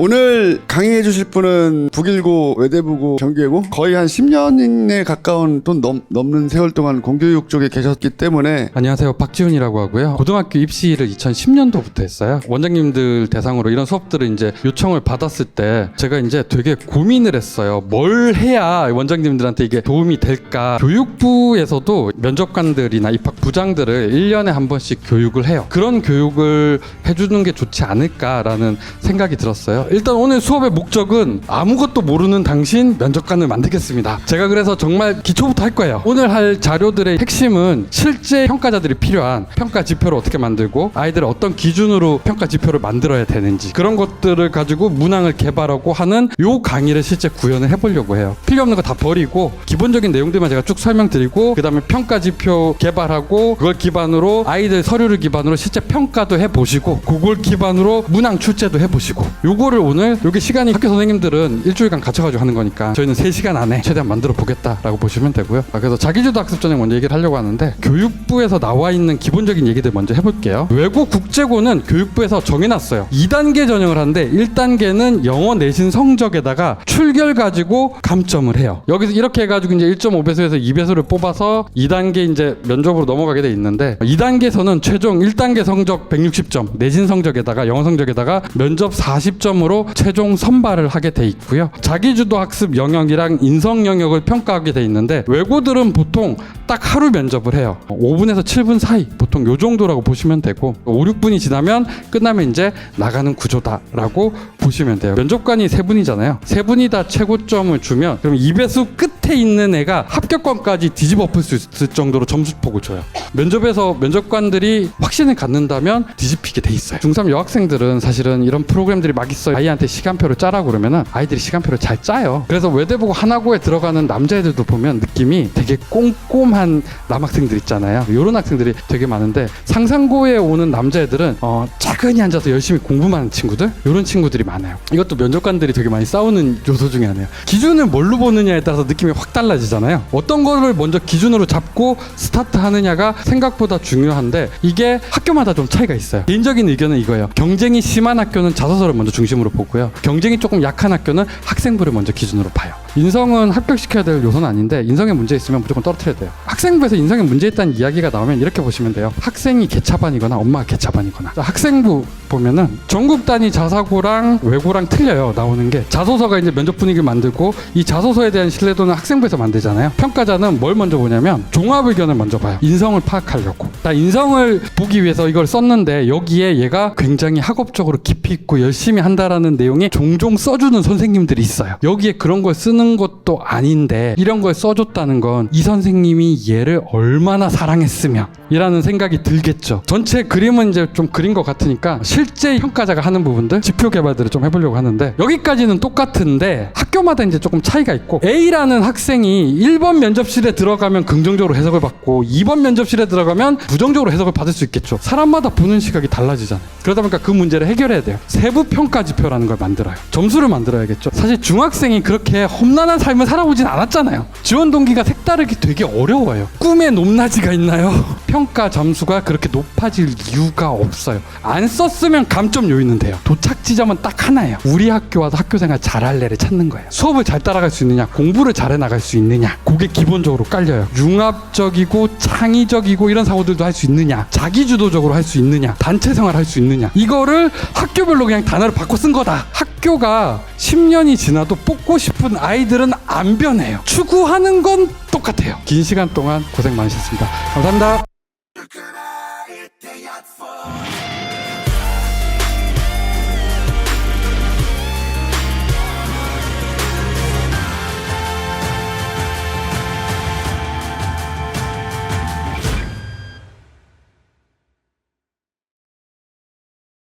오늘 강의해 주실 분은 북일고, 외대부고, 경기외고 거의 한 10년에 가까운 또 넘는 세월 동안 공교육 쪽에 계셨기 때문에. 안녕하세요, 박지훈이라고 하고요. 고등학교 입시를 2010년도부터 했어요. 원장님들 대상으로 이런 수업들을 이제 요청을 받았을 때 제가 이제 되게 고민을 했어요. 뭘 해야 원장님들한테 이게 도움이 될까. 교육부에서도 면접관들이나 입학 부장들을 1년에 한 번씩 교육을 해요. 그런 교육을 해주는 게 좋지 않을까라는 생각이 들었어요. 일단 오늘 수업의 목적은 아무것도 모르는 당신 면접관을 만들겠습니다. 제가 그래서 정말 기초부터 할 거예요. 오늘 할 자료들의 핵심은 실제 평가자들이 필요한 평가 지표를 어떻게 만들고 아이들을 어떤 기준으로 평가 지표를 만들어야 되는지, 그런 것들을 가지고 문항을 개발하고 하는 요 강의를 실제 구현을 해보려고 해요. 필요 없는 거 다 버리고 기본적인 내용들만 제가 쭉 설명드리고, 그 다음에 평가 지표 개발하고 그걸 기반으로 아이들 서류를 기반으로 실제 평가도 해보시고, 그걸 기반으로 문항 출제도 해보시고, 요거를 오늘, 요게 시간이 학교 선생님들은 일주일간 갇혀가지고 하는 거니까 저희는 3시간 안에 최대한 만들어 보겠다라고 보시면 되고요. 그래서 자기주도 학습 전형 먼저 얘기를 하려고 하는데, 교육부에서 나와 있는 기본적인 얘기들 먼저 해볼게요. 외고 국제고는 교육부에서 정해놨어요. 2단계 전형을 하는데 1단계는 영어 내신 성적에다가 출결 가지고 감점을 해요. 여기서 이렇게 해가지고 이제 1.5배수에서 2배수를 뽑아서 2단계 이제 면접으로 넘어가게 돼 있는데, 2단계에서는 최종 1단계 성적 160점, 내신 성적에다가 영어 성적에다가 면접 40점으로 최종 선발을 하게 돼 있고요. 자기주도 학습 영역이랑 인성 영역을 평가하게 돼 있는데, 외고들은 보통 딱 하루 면접을 해요. 5분에서 7분 사이, 보통 요 정도라고 보시면 되고, 5, 6분이 지나면 끝나면 이제 나가는 구조다라고 보시면 돼요. 면접관이 3분이잖아요. 3분이 다 최고점을 주면 그럼 2배수 끝에 있는 애가 합격권까지 뒤집어 엎을 수 있을 정도로 점수폭을 줘요. 면접에서 면접관들이 확신을 갖는다면 뒤집히게 돼 있어요. 중3 여학생들은 사실은 이런 프로그램들이 막 있어요. 아이한테 시간표를 짜라고 그러면은 아이들이 시간표를 잘 짜요. 그래서 외대보고 하나고에 들어가는 남자애들도 보면 느낌이 되게 꼼꼼한 남학생들 있잖아요. 이런 학생들이 되게 많은데, 상상고에 오는 남자애들은 차근히 앉아서 열심히 공부만 하는 친구들, 이런 친구들이 많아요. 이것도 면접관들이 되게 많이 싸우는 요소 중에 하나예요. 기준을 뭘로 보느냐에 따라서 느낌이 확 달라지잖아요. 어떤 거를 먼저 기준으로 잡고 스타트 하느냐가 생각보다 중요한데, 이게 학교마다 좀 차이가 있어요. 개인적인 의견은 이거예요. 경쟁이 심한 학교는 자소서를 먼저 중심으로 보고요. 경쟁이 조금 약한 학교는 학생부를 먼저 기준으로 봐요. 인성은 합격시켜야 될 요소는 아닌데, 인성에 문제 있으면 무조건 떨어뜨려야 돼요. 학생부에서 인성에 문제 있다는 이야기가 나오면 이렇게 보시면 돼요. 학생이 개차반이거나 엄마가 개차반이거나. 학생부 보면은 전국 단위 자사고랑 외고랑 틀려요. 나오는 게 자소서가 이제 면접 분위기를 만들고, 이 자소서에 대한 신뢰도는 학생부에서 만들잖아요. 평가자는 뭘 먼저 보냐면 종합 의견을 먼저 봐요. 인성을 파악하려고. 나 인성을 보기 위해서 이걸 썼는데 여기에 얘가 굉장히 학업적으로 깊이 있고 열심히 한다라는 내용이 종종 써주는 선생님들이 있어요. 여기에 그런 걸 쓰는 것도 아닌데 이런 걸 써줬다는 건 이 선생님이 얘를 얼마나 사랑했으면 이라는 생각이 들겠죠. 전체 그림은 이제 좀 그린 것 같으니까 실제 평가자가 하는 부분들, 지표 개발들을 좀 해보려고 하는데, 여기까지는 똑같은데 학교마다 이제 조금 차이가 있고, A라는 학생이 1번 면접실에 들어가면 긍정적으로 해석을 받고 2번 면접실에 들어가면 부정적으로 해석을 받을 수 있겠죠. 사람마다 보는 시각이 달라지잖아요. 그러다 보니까 그 문제를 해결해야 돼요. 세부 평가 지표라는 걸 만들어요. 점수를 만들어야겠죠. 사실 중학생이 그렇게 험난한 삶을 살아보진 않았잖아요. 지원 동기가 색다르게 되게 어려워요. 꿈에 높낮이가 있나요? 평가 점수가 그렇게 높아질 이유가 없어요. 안 썼으면 감점 요인은 돼요. 도착 지점은 딱 하나예요. 우리 학교 와서 학교생활 잘할 애를 찾는 거예요. 수업을 잘 따라갈 수 있느냐, 공부를 잘해 나갈 수 있느냐, 그게 기본적으로 깔려요. 융합적이고 창의적이고 이런 사고들도 할 수 있느냐, 자기주도적으로 할 수 있느냐, 단체 생활 할 수 있느냐, 이거를 학교별로 그냥 단어를 바꿔 쓴 거다. 학교가 10년이 지나도 뽑고 싶은 아이들은 안 변해요. 추구하는 건 똑같아요. 긴 시간 동안 고생 많으셨습니다. 감사합니다.